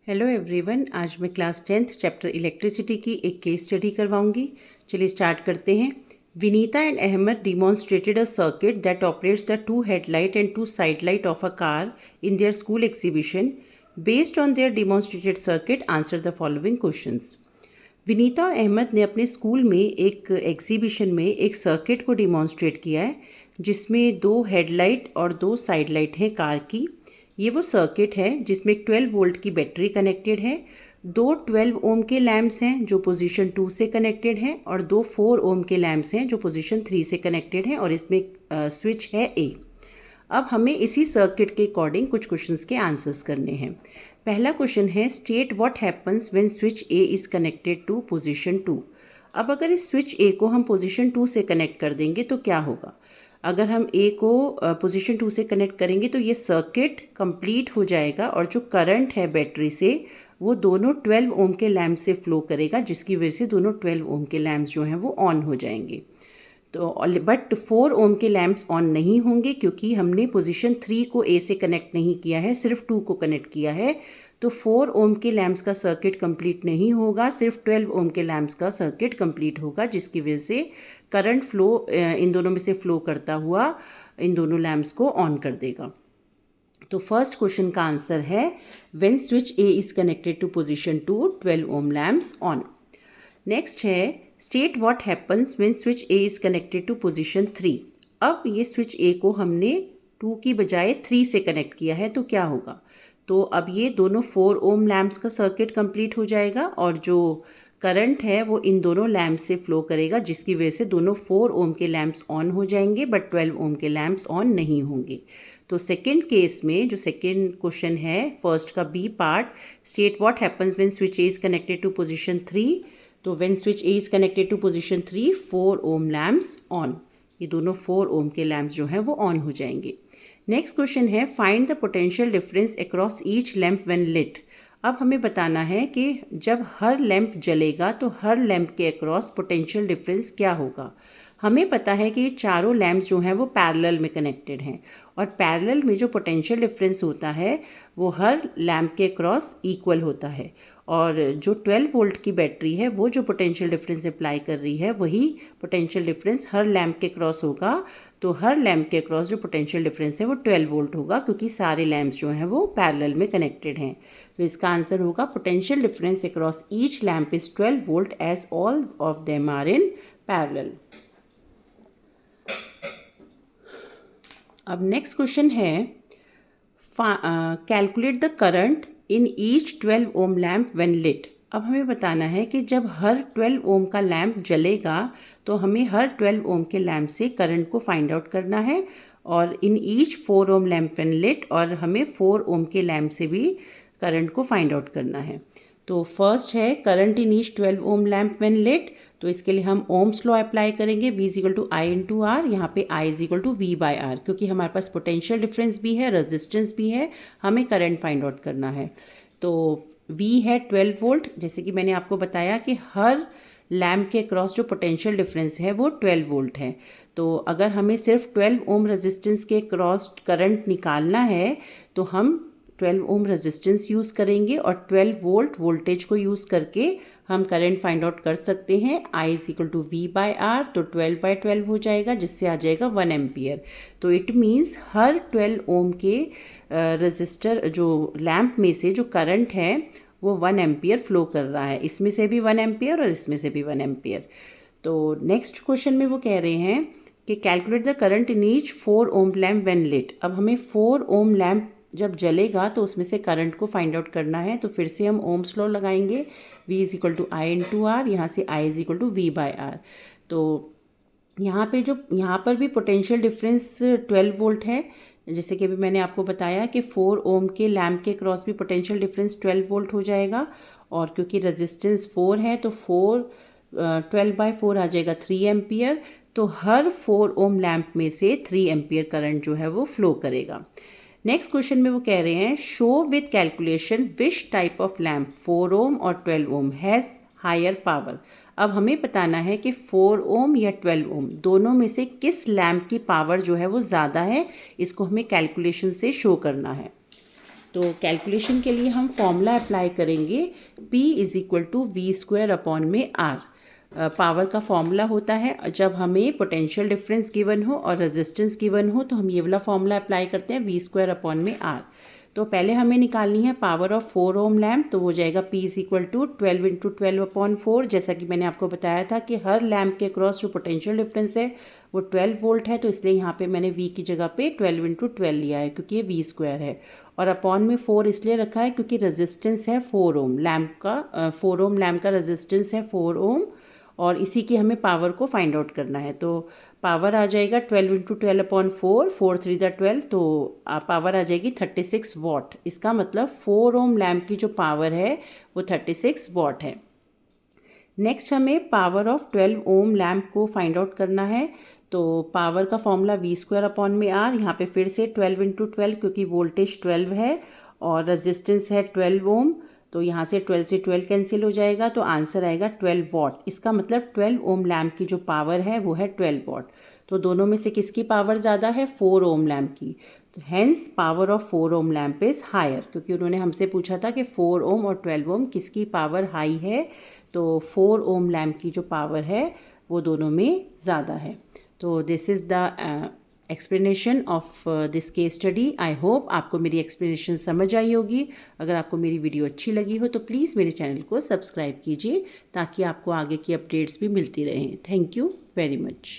Hello everyone, आज मैं class 10th chapter electricity की एक केस स्टडी करवाऊंगी। चलिए स्टार्ट करते हैं। Vinita and Ahmed demonstrated a circuit that operates the two headlight and two side light of a car in their school exhibition. Based on their demonstrated circuit answer the following questions. Vinita और अहमद ने अपने school में एक exhibition में एक circuit को demonstrate किया है जिसमें दो हेडलाइट और दो साइड लाइट हैं कार की। ये वो सर्किट है जिसमें एक 12 वोल्ट की बैटरी कनेक्टेड है, दो 12 ओम के लैम्प्स हैं जो पोजीशन 2 से कनेक्टेड हैं और दो 4 ओम के लैम्प्स हैं जो पोजीशन 3 से कनेक्टेड हैं और इसमें स्विच है ए। अब हमें इसी सर्किट के अकॉर्डिंग कुछ क्वेश्चंस के आंसर्स करने हैं। पहला क्वेश्चन है state what happens when switch A is connected to position 2। अब अगर इस स्विच ए को हम पोजीशन 2 से कनेक्ट कर देंगे तो क्या होगा। अगर हम ए को पोजीशन 2 से कनेक्ट करेंगे तो ये सर्किट कंप्लीट हो जाएगा और जो करंट है बैटरी से वो दोनों 12 ओम के लैम्प से फ्लो करेगा, जिसकी वजह से दोनों 12 ओम के लैम्प्स जो हैं वो ऑन हो जाएंगे। तो बट 4 ओम के लैम्प्स ऑन नहीं होंगे क्योंकि हमने पोजीशन 3 को ए से कनेक्ट नहीं किया है, सिर्फ 2 को कनेक्ट किया है। तो 4 ओम के लैम्प्स का सर्किट कंप्लीट नहीं होगा, सिर्फ 12 ओम के लैम्प्स का सर्किट कंप्लीट होगा, जिसकी वजह से करंट फ्लो इन दोनों में से फ्लो करता हुआ इन दोनों लैम्प्स को ऑन कर देगा। तो फर्स्ट क्वेश्चन का आंसर है when switch A is connected to position 2 12 ohm lamps on. Next है state what happens when switch A is connected to position 3। अब ये स्विच ए को हमने 2 की बजाय 3 से कनेक्ट किया है तो क्या होगा। तो अब ये दोनों 4 ओम लैम्प्स का सर्किट कंप्लीट हो जाएगा और जो करंट है वो इन दोनों लैम्प से फ्लो करेगा, जिसकी वजह से दोनों 4 ओम के लैम्प्स ऑन हो जाएंगे बट 12 ओम के लैम्प्स ऑन नहीं होंगे। तो सेकंड केस में जो सेकंड क्वेश्चन है फर्स्ट का B part, state what happens when switch A is connected to position 3। तो when switch A is connected to position 3 4 ohm lamps on, ये दोनों 4 ओम के लैम्प्स जो हैं वो ऑन हो जाएंगे। नेक्स्ट क्वेश्चन है find the potential difference across each lamp when lit. अब हमें बताना है कि जब हर लैम्प जलेगा तो हर लैम्प के अक्रॉस पोटेंशियल डिफरेंस क्या होगा। हमें पता है कि ये चारों लैम्प्स जो हैं वो पैरेलल में कनेक्टेड हैं और पैरेलल में जो पोटेंशियल डिफरेंस होता है वो हर लैम्प के अक्रॉस इक्वल होता है और जो 12 वोल्ट की बैटरी है वो जो पोटेंशियल डिफरेंस अप्लाई कर रही है वही पोटेंशियल डिफरेंस हर लैम्प के क्रॉस होगा। तो हर लैम्प के अक्रॉस जो पोटेंशियल डिफरेंस है वो 12 वोल्ट होगा क्योंकि सारे लैम्प्स जो हैं वो पैरेलल में कनेक्टेड हैं। तो इसका आंसर होगा potential difference across each lamp is 12 volt as all of them are in parallel. अब नेक्स्ट क्वेश्चन है calculate the current in each 12 ohm lamp when lit. अब हमें बताना है कि जब हर 12 ओम का लैम्प जलेगा तो हमें हर 12 ओम के लैम्प से करंट को फाइंड आउट करना है और in each 4 ohm lamp when lit, और हमें 4 ओम के लैम्प से भी करंट को फाइंड आउट करना है। तो फर्स्ट है current in each 12 ohm lamp when lit. तो इसके लिए हम ओम्स लॉ अप्लाई करेंगे, V is equal to I into R. यहाँ पे I is equal to V by R, क्योंकि हमारे पास पोटेंशियल डिफरेंस भी है, रेजिस्टेंस भी है, हमें करंट फाइंड आउट करना है। तो V है 12 वोल्ट, जैसे कि मैंने आपको बताया कि हर लैम्प के क्रॉस जो पोटेंशियल डिफरेंस है वो 12 वोल्ट है। तो अगर हमें सिर्फ 12 ओम रेजिस्टेंस के क्रॉस करंट निकालना है तो हम 12 ओम रेजिस्टेंस यूज़ करेंगे और 12 वोल्ट वोल्टेज को यूज़ करके हम करंट फाइंड आउट कर सकते हैं। I is equal to V by R, तो 12 बाय 12 हो जाएगा जिससे आ जाएगा 1 एम्पियर। तो इट मीन्स हर 12 ओम के रेजिस्टर जो लैम्प में से जो करंट है वो 1 एम्पियर फ्लो कर रहा है, इसमें से भी 1 एम्पियर और इसमें से भी 1 एम्पियर। तो नेक्स्ट क्वेश्चन में वो कह रहे हैं कि calculate the current in each 4 ohm lamp when lit. अब हमें 4 ओम लैम्प जब जलेगा तो उसमें से करंट को फाइंड आउट करना है। तो फिर से हम ओम्स लॉ लगाएंगे, V is equal to I into R, यहाँ से I is equal to V by R. तो यहाँ पर भी पोटेंशियल डिफरेंस 12 वोल्ट है, जैसे कि अभी मैंने आपको बताया कि 4 ओम के लैम्प के क्रॉस भी पोटेंशियल डिफरेंस 12 वोल्ट हो जाएगा और क्योंकि रेजिस्टेंस 4 है तो 12 बाय 4 आ जाएगा 3 एम्पियर। तो हर 4 ओम लैम्प में से 3 एम्पियर करंट जो है वो फ्लो करेगा। नेक्स्ट क्वेश्चन में वो कह रहे हैं show with calculation which type of lamp 4 ओम और 12 ओम हैज़ हायर पावर। अब हमें बताना है कि 4 ओम या 12 ओम दोनों में से किस लैम्प की पावर जो है वो ज़्यादा है, इसको हमें कैलकुलेशन से शो करना है। तो कैलकुलेशन के लिए हम फॉर्मूला अप्लाई करेंगे P is equal to V square upon में R। पावर का फॉर्मूला होता है जब हमें पोटेंशियल डिफरेंस गिवन हो और रेजिस्टेंस गिवन हो, तो हम ये वाला फॉर्मूला अप्लाई करते हैं वी स्क्वायर अपॉन में R। तो पहले हमें निकालनी है पावर ऑफ 4 ओम लैम्प, तो हो जाएगा P is equal to 12 into 12/4। जैसा कि मैंने आपको बताया था कि हर लैम्प के क्रॉस जो पोटेंशियल डिफरेंस है वो 12 वोल्ट है, तो इसलिए यहाँ पे मैंने V की जगह पे 12 इंटू 12 लिया है क्योंकि ये V स्क्वायर है। और अपॉन में 4 इसलिए रखा है क्योंकि रेजिस्टेंस है 4 ओम लैम्प का, 4 ओम लैम्प का रेजिस्टेंस है 4 ओम, और इसी की हमें पावर को फाइंड आउट करना है। तो पावर आ जाएगा 12 इंटू 12/4, 4 3 द 12, तो पावर आ जाएगी 36 वॉट। इसका मतलब 4 ओम लैम्प की जो पावर है वो 36 वॉट है। नेक्स्ट हमें पावर ऑफ 12 ओम लैम्प को फाइंड आउट करना है। तो पावर का फॉर्मूला वी स्क्वायर अपॉन में आर, यहाँ पे फिर से 12 इंटू 12 क्योंकि वोल्टेज 12 है और रेजिस्टेंस है 12 ओम, तो यहाँ से 12 से 12 कैंसिल हो जाएगा, तो आंसर आएगा 12 वॉट। इसका मतलब 12 ओम लैम्प की जो पावर है वो है 12 वॉट। तो दोनों में से किसकी पावर ज़्यादा है? 4 ओम लैम्प की। तो hence power of 4 ohm lamp is higher, क्योंकि उन्होंने हमसे पूछा था कि 4 ओम और 12 ओम किसकी पावर हाई है, तो 4 ओम लैम्प की जो पावर है वो दोनों में ज़्यादा है। तो this is the explanation of this case study. I hope आपको मेरी एक्सप्लेनेशन समझ आई होगी। अगर आपको मेरी वीडियो अच्छी लगी हो तो प्लीज़ मेरे चैनल को सब्सक्राइब कीजिए ताकि आपको आगे की अपडेट्स भी मिलती रहें। Thank you very much.